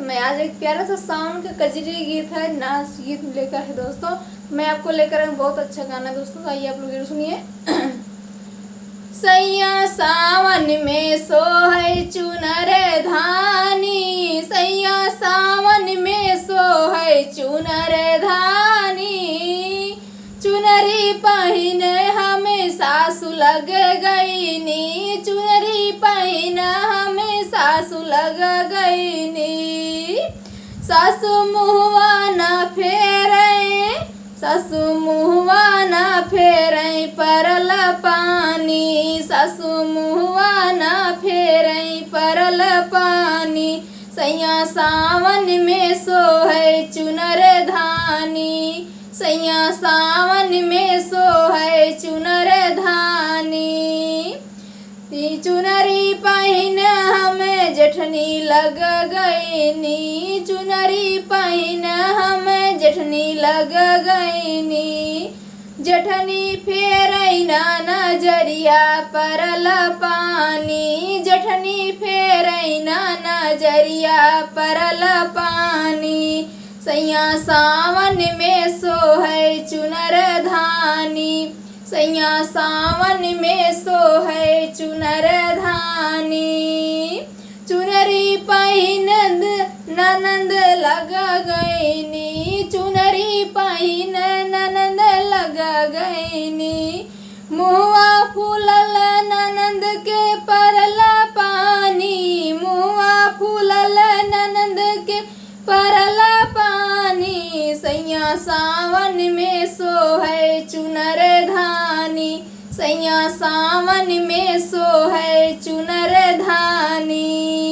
तो मैं आज एक प्यारा सा साउंड का कजरी गीत है, नाच गीत लेकर है दोस्तों। मैं आपको लेकर आऊँ बहुत अच्छा गाना दोस्तों, आइए आप लोग सुनिए। सैया सावन में सोहै चुनर धानी, सैया सावन में सोहै चुनर धानी। चुनरी पहिने हमें सासु लग गईनी, चुनरी पहिना हमें सासु लग गईनी। सासु मुहवा न फेरे, सासु मुहवा न फेरे परल पानी, सासु मुहवा न फेरे परल पानी। सैया सावन में सोहै चुनर धानी, सैया सावन में सोहै चुनर धानी। चुनरी पहिन हमें जेठनी लग गईनी, चुनरी पहिन हमें जेठनी लग गईनी। जेठनी फेरै ना नजरिया परल पानी, जेठनी फेरै ना नजरिया परल पानी। सैया सावन में सोहै चुनर धानी, सैया सावन में सोहै चुनर धानी। चुनरी पहिनद ननंद लग गईनी, चुनरी पहिन ननंद लग गईनी। मुहवा फूलल ननंद के परल पानी, मुहवा फूलल ननंद के परल पानी। सैया सावन में सोहै चुनर धानी, सैया सावन में सोहै चुनर धानी।